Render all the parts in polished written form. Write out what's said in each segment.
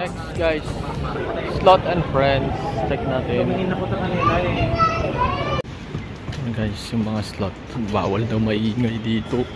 Next guys, Slot and Friends. Check natin. Guys, yung mga slot, bawal daw maingay dito.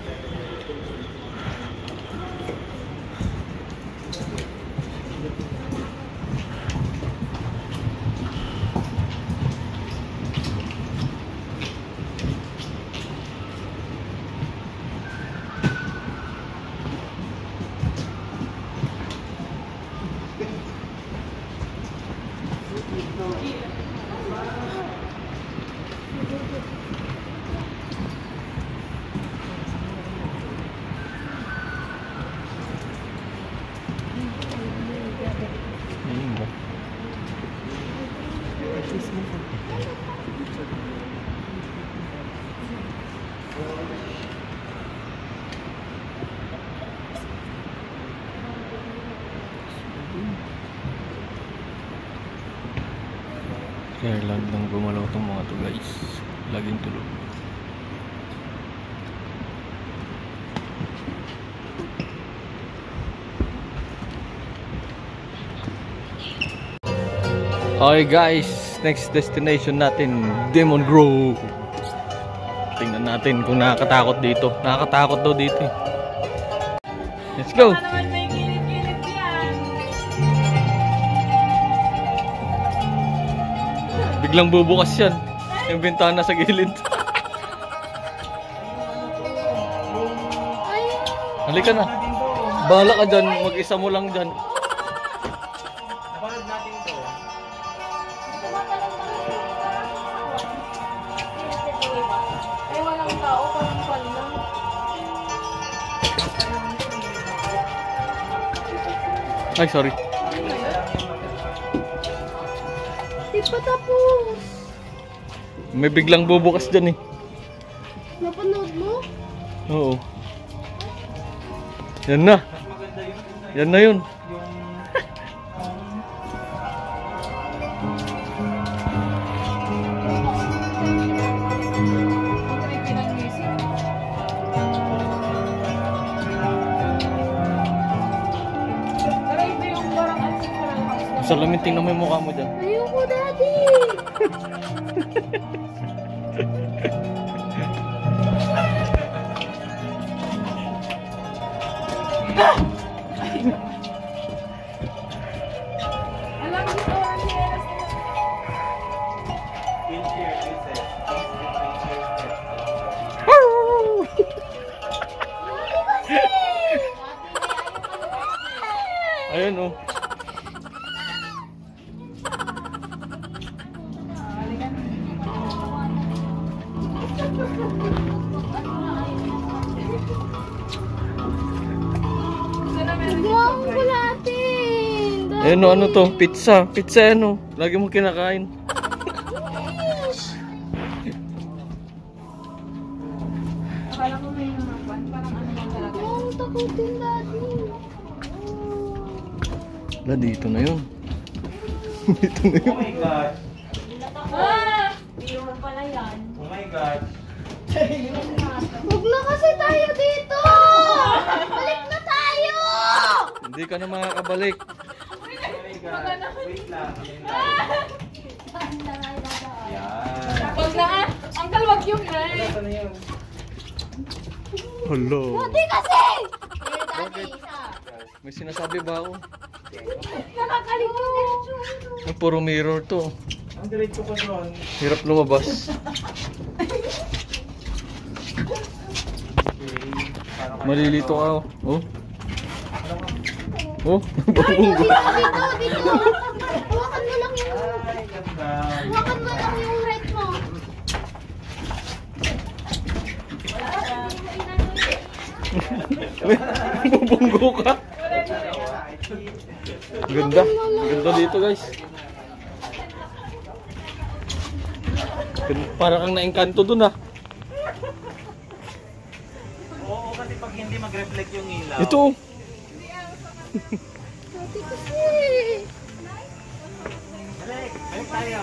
Kaya lang nang gumalaw itong mga to guys, laging tulog. Okay guys, next destination natin, Demon Grove. Tingnan natin kung nakakatakot dito. Nakakatakot daw dito eh. Let's go! Biglang bubukas yan. Yung bintana sa gilid. Halika na. Bahala ka dyan. Mag-isa mo lang dyan. Ay, sorry. Di pa tapos. May biglang bubukas dyan eh. Napanood mo? Oo. Yan na. Yan na yun. Salamin, tingnan mo yung mukha mo dyan. Ayoko, Daddy! Alam mo ito, ayun oh. Huwag mo natin! Ayun oh, ano to? Pizza. Pizza yan oh. Lagi mo kinakain. Akala ko may naman, parang ano lang talaga. Huwag takutin, Daddy. Wala, dito na yun. Dito na yun. Oh my God. Ah! Biro mo pala yan. Oh my God. Huwag na kasi tayo dito! Balik na tayo! Hindi ka na makakabalik. Oh my God. Wait lang. Yan. Huwag na nga! Uncle, wag yung guys! Ano yun? Hello. Hindi kasi! Here, Daddy, isa. May sinasabi ba ako? Nakakaligod. Ay, puro mirror to. Ang diretso ko doon. Hirap lumabas. Malilito ka oh. Oh. Oh. Dito, dito! Hawakan mo lang yung... Ay, ganda. Hawakan mo lang yung right mo. Bubunggo ka. Ganda. Ganda dito guys. Para kang na-engkanto dun ah. Oo, kasi pag hindi mag-reflect yung ilaw. Ito. Dati kasi. Balik, balik tayo.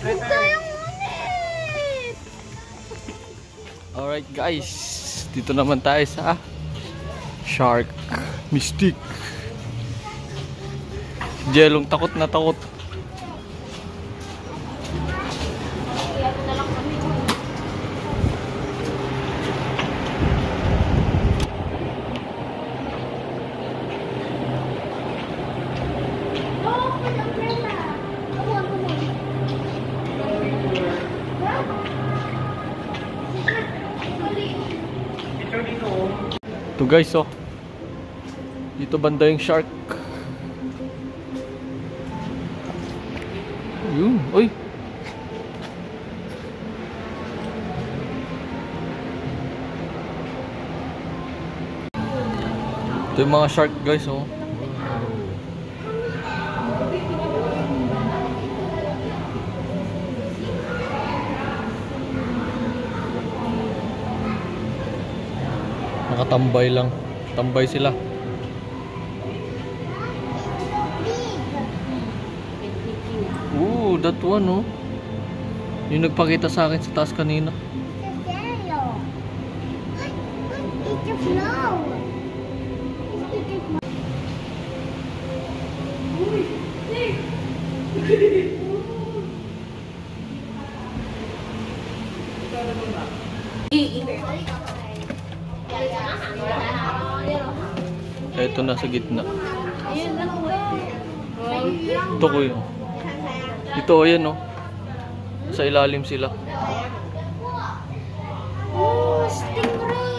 Huwag tayong ulit. Alright guys. Dito naman tayo sa Shark Mystic. Jelong takot na takot. Ito guys, oh. Dito banda yung shark. Yun, oy. Ito yung mga shark guys, oh. Nakatambay lang. Tambay sila. Ooh, that one, oh. Yung nagpakita sa akin sa taas kanina. Ito na sa gitna. Ito ko yun. Ito, ayan, oh. Sa ilalim sila. Oh, stingray!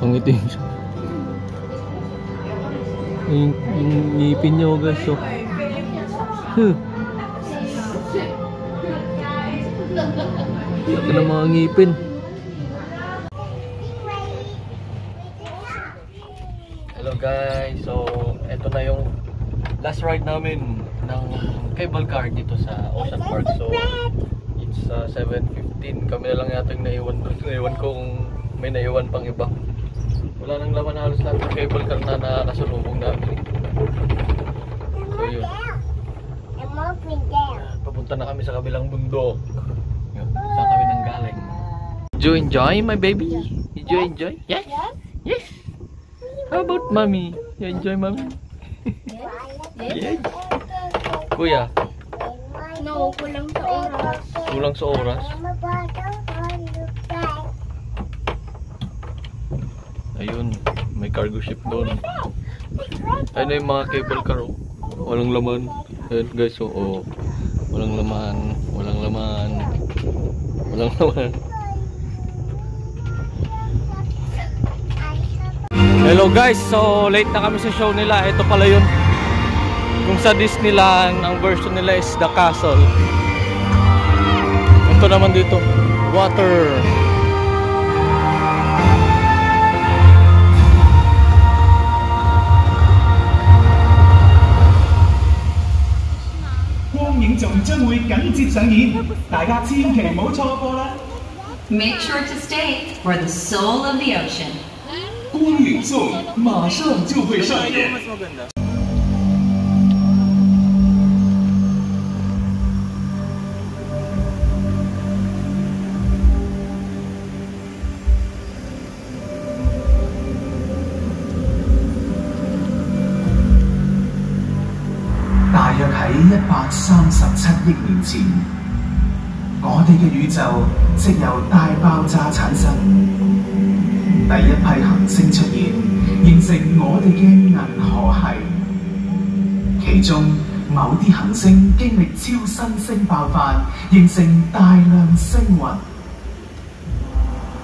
Ang itim siya. Yung ngipin niya, guys, oh. Laki ng mga ngipin. Hello guys, so eto na yung last ride namin ng cable car dito sa Ocean Park. So it's 7:15. Kami na lang yata yung naiwan doon. Naiwan ko kung may naiwan pang iba. Wala nang laman halos lahat ng cable car na nakasalubong namin. So yun. Papunta na kami sa kabilang bundok. Saan kami nang galing? Did you enjoy, my baby? Did you enjoy? Yes? Yes? How about mommy? You enjoy mommy? Yes? Kuya? No, kulang sa oras. Kulang sa oras? Ayun, may cargo ship doon. Ayun na yung mga cable car, oh. Walang laman. Ayun guys, oh, oh. Walang laman. Walang laman. Walang laman. Hello guys, so late na kami sa show nila. Ito pala yun. Kung sa Disneyland, ang version nila is The Castle. Ito naman dito, water. Make sure to stay for the soul of the ocean. 光影颂马上就会上演。 大約喺137億年前，我哋嘅宇宙即由大爆炸產生，第一批行星出現，形成我哋嘅銀河系。其中某啲行星經歷超新星爆發，形成大量星雲，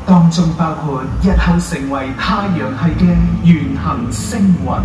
當中包括日後成為太陽系嘅原行星雲。